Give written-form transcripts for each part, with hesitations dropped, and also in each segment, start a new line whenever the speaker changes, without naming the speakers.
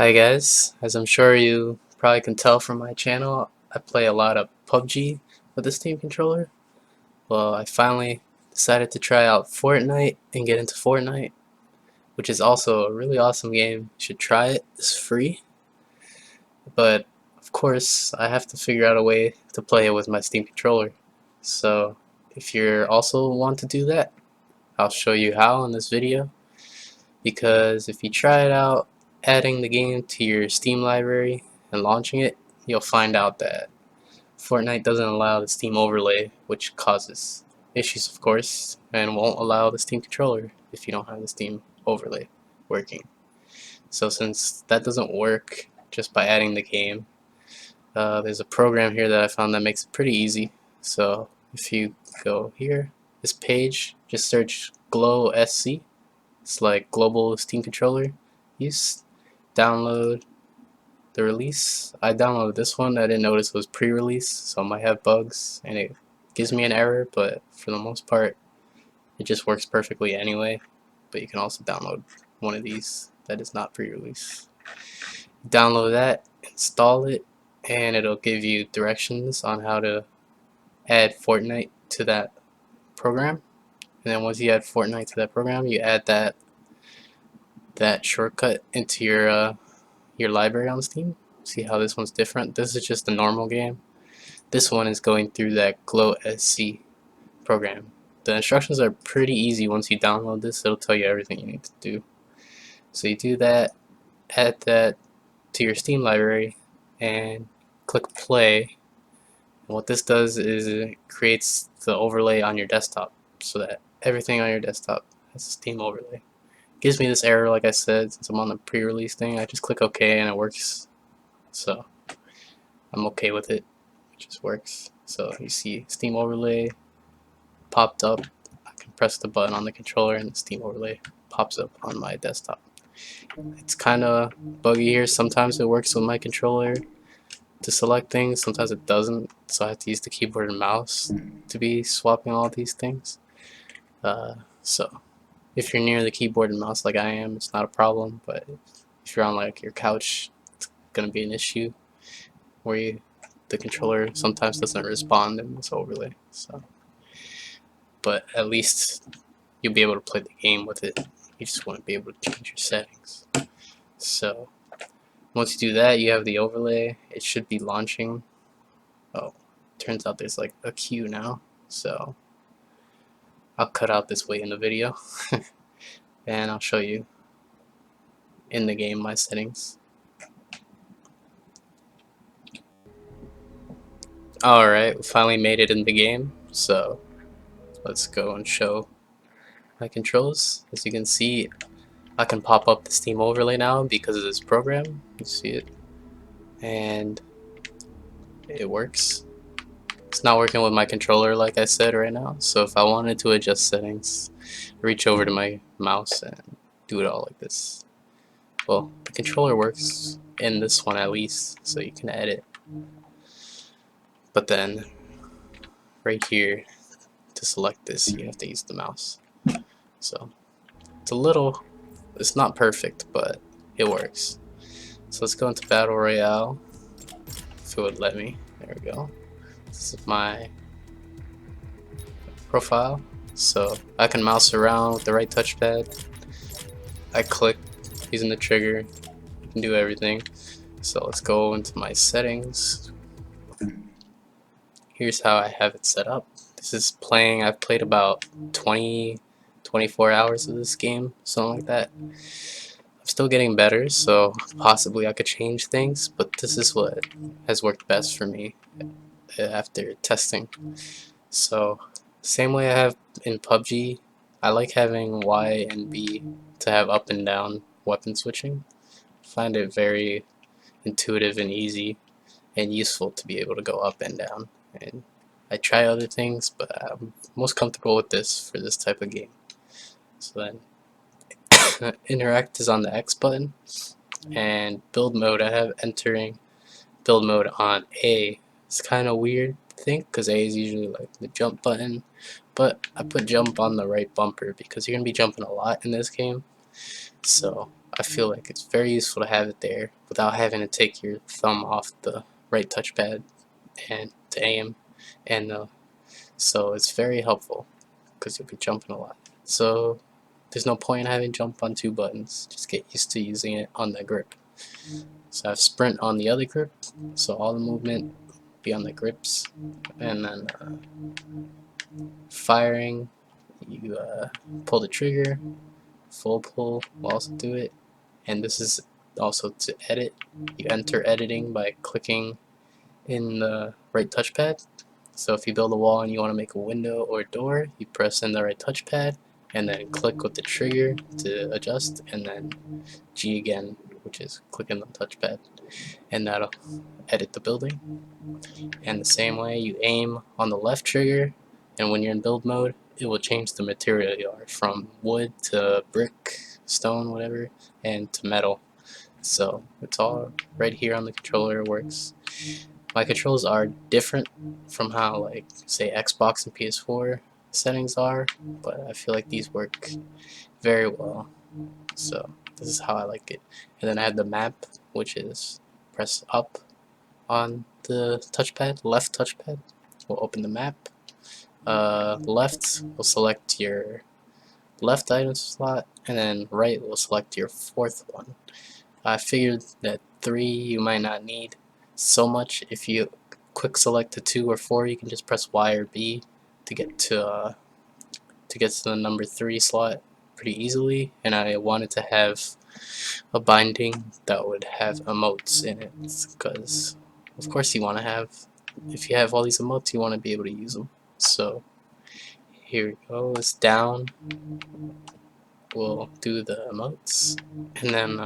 Hi guys, as I'm sure you probably can tell from my channel, I play a lot of PUBG with the Steam controller. Well, I finally decided to try out Fortnite and get into Fortnite, which is also a really awesome game. You should try it. It's free, but of course I have to figure out a way to play it with my Steam controller. So if you also want to do that, I'll show you how in this video, because if you try it out, adding the game to your Steam library and launching it, you'll find out that Fortnite doesn't allow the Steam overlay, which causes issues, of course, and won't allow the Steam controller if you don't have the Steam overlay working. So since that doesn't work just by adding the game, there's a program here that I found that makes it pretty easy. So if you go here, this page, just search Glow SC. It's like Global Steam Controller Use. Download the release. I downloaded this one. I didn't notice it was pre-release, so it might have bugs and it gives me an error, but for the most part it just works perfectly anyway. But you can also download one of these that is not pre-release. Download that, install it, and it'll give you directions on how to add Fortnite to that program. And then once you add Fortnite to that program, you add that shortcut into your library on Steam. See how this one's different? This is just a normal game. This one is going through that Glow SC program. The instructions are pretty easy. Once you download this, it'll tell you everything you need to do. So you do that, add that to your Steam library, and click play. And what this does is it creates the overlay on your desktop so that everything on your desktop has a Steam overlay. Gives me this error, like I said, since I'm on the pre-release thing. I just click OK and it works. So I'm okay with it. It just works. So you see Steam overlay popped up. I can press the button on the controller and the Steam overlay pops up on my desktop. It's kind of buggy here. Sometimes it works with my controller to select things, sometimes it doesn't, so I have to use the keyboard and mouse to be swapping all these things. So if you're near the keyboard and mouse like I am, it's not a problem, but if you're on like your couch, it's gonna be an issue where the controller sometimes doesn't respond in this overlay. So, but at least you'll be able to play the game with it. You just won't be able to change your settings. So once you do that, you have the overlay. It should be launching. Oh, turns out there's like a queue now, so I'll cut out this way in the video and I'll show you in the game my settings. Alright, we finally made it in the game, so let's go and show my controls. As you can see, I can pop up the Steam overlay now because of this program. You see it, and it works. It's not working with my controller like I said right now, so if I wanted to adjust settings, reach over to my mouse and do it all like this. Well, the controller works in this one at least, so you can edit. But then, right here, to select this, you have to use the mouse. So, it's not perfect, but it works. So let's go into Battle Royale, if it would let me. There we go. This is my profile, so I can mouse around with the right touchpad. I click using the trigger, you can do everything. So let's go into my settings. Here's how I have it set up. This is playing, I've played about 24 hours of this game, something like that. I'm still getting better, so possibly I could change things, but this is what has worked best for me after testing. So same way I have in PUBG, I like having Y and B to have up and down weapon switching. I find it very intuitive and easy and useful to be able to go up and down. And I try other things, but I'm most comfortable with this for this type of game. So then interact is on the X button, and build mode, I have entering build mode on A. It's kind of weird to think because A is usually like the jump button, but I put jump on the right bumper because you're gonna be jumping a lot in this game. So I feel like it's very useful to have it there without having to take your thumb off the right touchpad and to aim, and so it's very helpful because you'll be jumping a lot. So there's no point in having jump on 2 buttons. Just get used to using it on the grip. So I have sprint on the other grip, so all the movement be on the grips, and then firing, you pull the trigger, full pull will also do it, and this is also to edit. You enter editing by clicking in the right touchpad. So if you build a wall and you want to make a window or a door, you press in the right touchpad and then click with the trigger to adjust, and then G again, which is clicking the touchpad, and that'll edit the building. And the same way, you aim on the left trigger, and when you're in build mode, it will change the material you are from wood to brick, stone, whatever, and to metal. So it's all right here on the controller. It works. My controls are different from how, like, say Xbox and PS4 settings are, but I feel like these work very well. So this is how I like it. And then I have the map, which is press up on the touchpad, left touchpad will open the map. Left will select your left item slot, and then right will select your fourth one. I figured that 3 you might not need so much. If you quick select the 2 or 4, you can just press Y or B to get to the number 3 slot pretty easily. And I wanted to have a binding that would have emotes in it, because of course you want to have, if you have all these emotes, you want to be able to use them. So here we go, it's down, we'll do the emotes, and then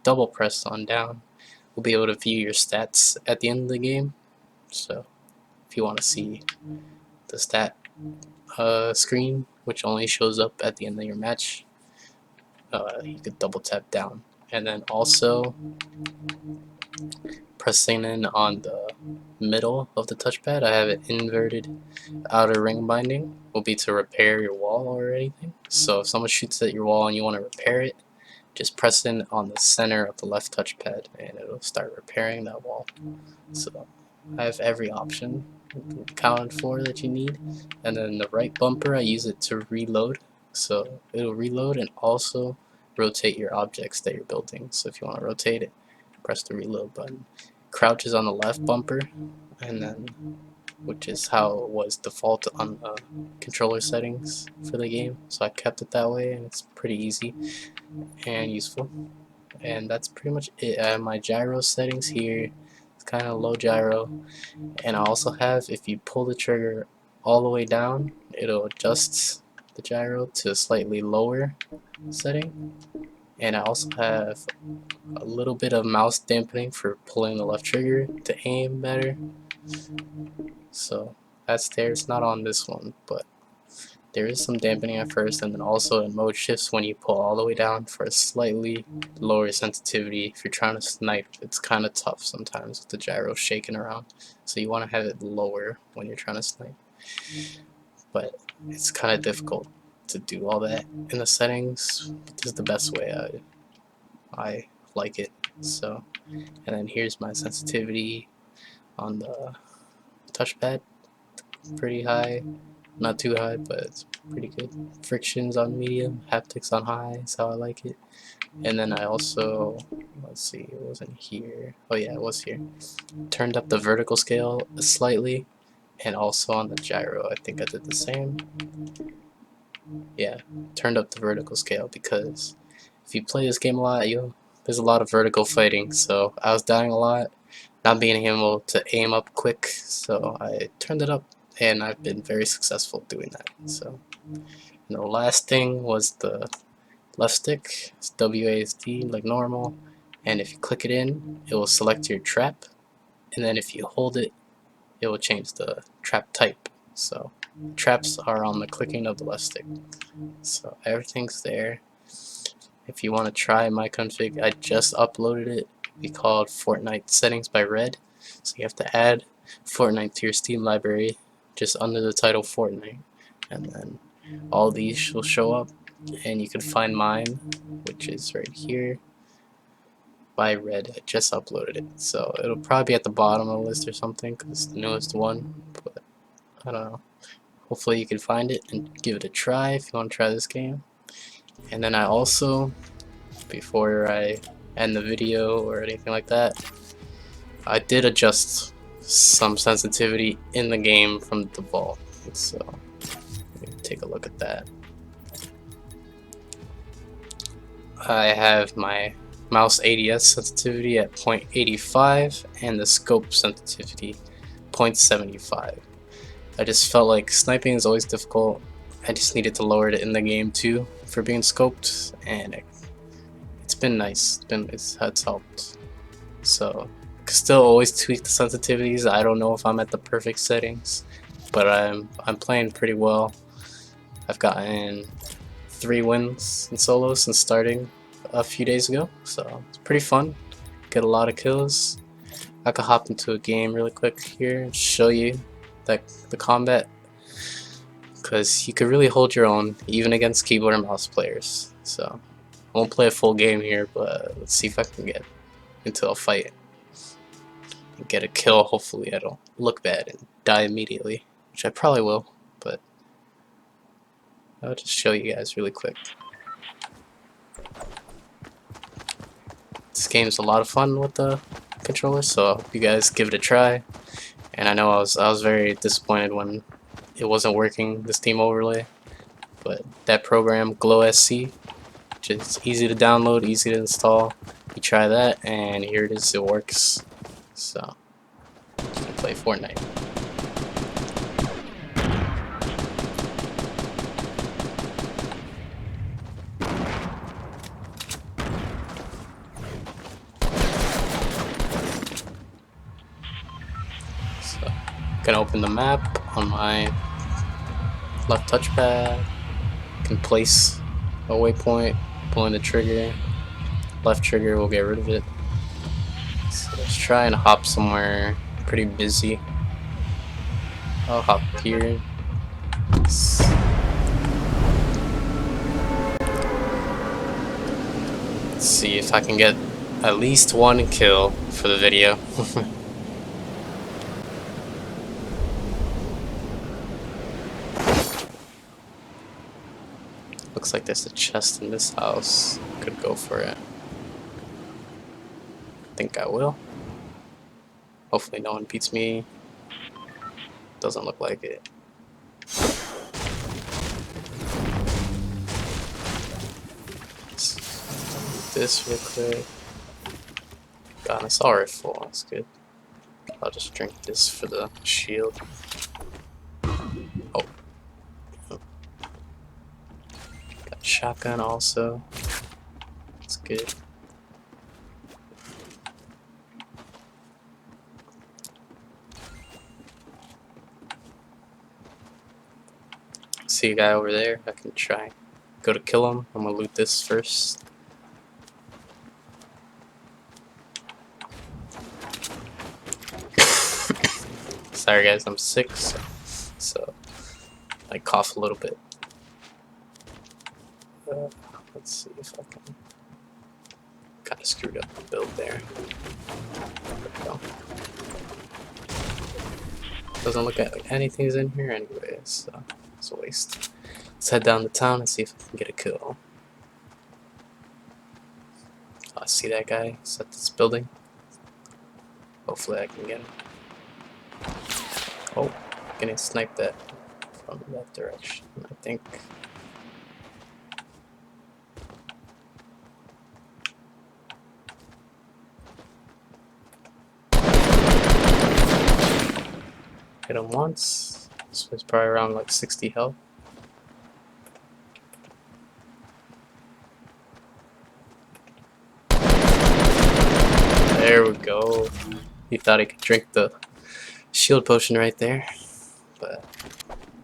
double press on down, we'll be able to view your stats at the end of the game. So if you want to see the stat screen, which only shows up at the end of your match, you could double tap down. And then also pressing in on the middle of the touchpad, I have an inverted outer ring binding, will be to repair your wall or anything. So if someone shoots at your wall and you want to repair it, just press in on the center of the left touchpad and it'll start repairing that wall. So I have every option accounted for that you need. And then the right bumper, I use it to reload. So it'll reload and also rotate your objects that you're building. So if you want to rotate it, press the reload button. Crouch is on the left bumper, and then, which is how it was default on the controller settings for the game. So I kept it that way, and it's pretty easy and useful. And that's pretty much it. I have my gyro settings here. It's kind of low gyro. And I also have, if you pull the trigger all the way down, it'll adjust the gyro to a slightly lower setting. And I also have a little bit of mouse dampening for pulling the left trigger to aim better. So that's there. It's not on this one, but there is some dampening at first, and then also in mode shifts when you pull all the way down for a slightly lower sensitivity. If you're trying to snipe, it's kind of tough sometimes with the gyro shaking around, so you want to have it lower when you're trying to snipe. But it's kind of difficult to do all that in the settings, but this is the best way I like it. So, and then here's my sensitivity on the touchpad, pretty high. Not too high, but it's pretty good. Frictions on medium, haptics on high is how I like it. And then I also, let's see, it wasn't here. Oh yeah, it was here. Turned up the vertical scale slightly, and also on the gyro, I think I did the same. Yeah, turned up the vertical scale because if you play this game a lot, there's a lot of vertical fighting, so I was dying a lot, not being able to aim up quick, so I turned it up. And I've been very successful doing that. So, and the last thing was the left stick. It's WASD like normal, and if you click it in, it will select your trap, and then if you hold it, it will change the trap type. So traps are on the clicking of the left stick. So everything's there. If you want to try my config, I just uploaded it. We called Fortnite Settings by Red. So you have to add Fortnite to your Steam library just under the title Fortnite, and then all these will show up. and you can find mine, which is right here by Red. I just uploaded it, so it'll probably be at the bottom of the list or something because it's the newest one, but I don't know. Hopefully you can find it and give it a try if you want to try this game. And then I also, before I end the video or anything like that, I did adjust some sensitivity in the game from default, so take a look at that. I have my mouse ADS sensitivity at 0.85 and the scope sensitivity 0.75. I just felt like sniping is always difficult. I just needed to lower it in the game too for being scoped, and it's been nice. It's helped. So still always tweak the sensitivities. I don't know if I'm at the perfect settings, but I'm playing pretty well. I've gotten 3 wins in solo since starting a few days ago, so it's pretty fun. Get a lot of kills. I could hop into a game really quick here and show you the combat, because you could really hold your own even against keyboard and mouse players. So I won't play a full game here, but let's see if I can get into a fight and get a kill. Hopefully I don't look bad and die immediately, which I probably will, but I'll just show you guys really quick. This game's a lot of fun with the controller, so I hope you guys give it a try. And I know I was very disappointed when it wasn't working, the Steam overlay, but that program GlowSC, which is easy to download, easy to install, you try that and here it is, it works. So you can play Fortnite. So I can open the map on my left touchpad, can place a waypoint, pulling the trigger, left trigger will get rid of it. So let's try and hop somewhere pretty busy. I'll hop here. Let's see if I can get at least 1 kill for the video. Looks like there's a chest in this house. Could go for it. I think I will. Hopefully no one beats me. Doesn't look like it. Let's do this real quick. Got an assault rifle, that's good. I'll just drink this for the shield. Oh. Got shotgun also. That's good. See a guy over there. I can try go to kill him. I'm gonna loot this first. Sorry guys, I'm sick, so I cough a little bit. Let's see if I can. Kind of screwed up the build there. There we go. Doesn't look like anything's in here anyway, so it's a waste. Let's head down to town and see if I can get a kill. I see that guy. He's at this building. Hopefully I can get him. Oh, getting sniped at from that direction, I think. Hit him once. This was probably around like 60 health. There we go. He thought he could drink the shield potion right there, but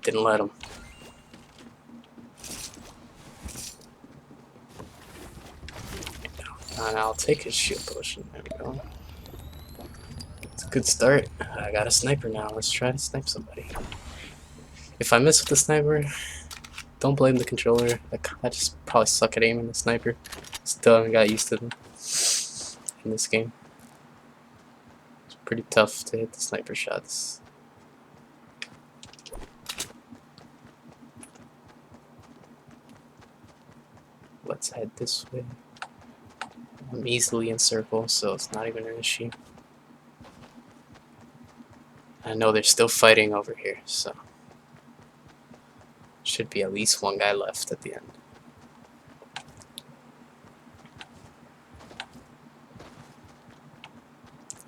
didn't let him. And I'll take his shield potion. There we go. It's a good start. I got a sniper now. Let's try to snipe somebody. If I miss with the sniper, don't blame the controller. I just probably suck at aiming the sniper. Still haven't got used to them in this game. It's pretty tough to hit the sniper shots. Let's head this way. I'm easily in circle, so it's not even an issue. I know they're still fighting over here, so should be at least one guy left at the end.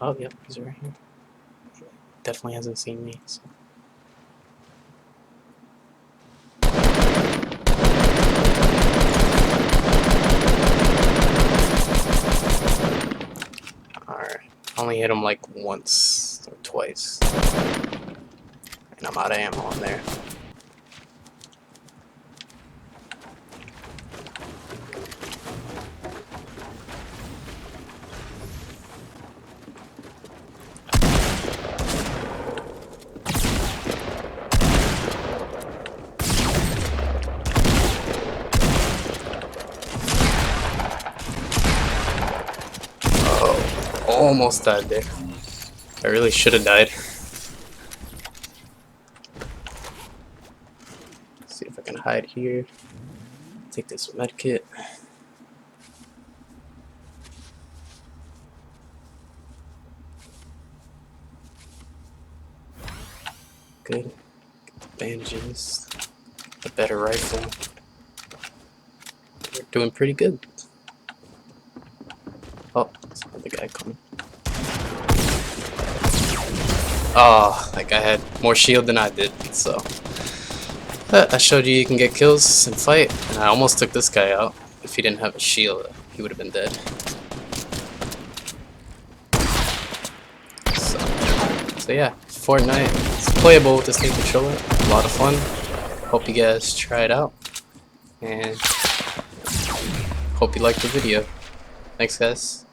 Oh, yep, he's right here. Definitely hasn't seen me, so. Alright, only hit him like once or twice. And I'm out of ammo in there. Almost died there. I really should have died. See if I can hide here. Take this med kit. Good. Get the bandages. The better rifle. We're doing pretty good. Oh, there's another guy coming. Oh, that guy had more shield than I did, so. But I showed you can get kills and fight, and I almost took this guy out. If he didn't have a shield, he would have been dead. So yeah, Fortnite. It's playable with this new controller. A lot of fun. Hope you guys try it out. And hope you liked the video. Thanks, guys.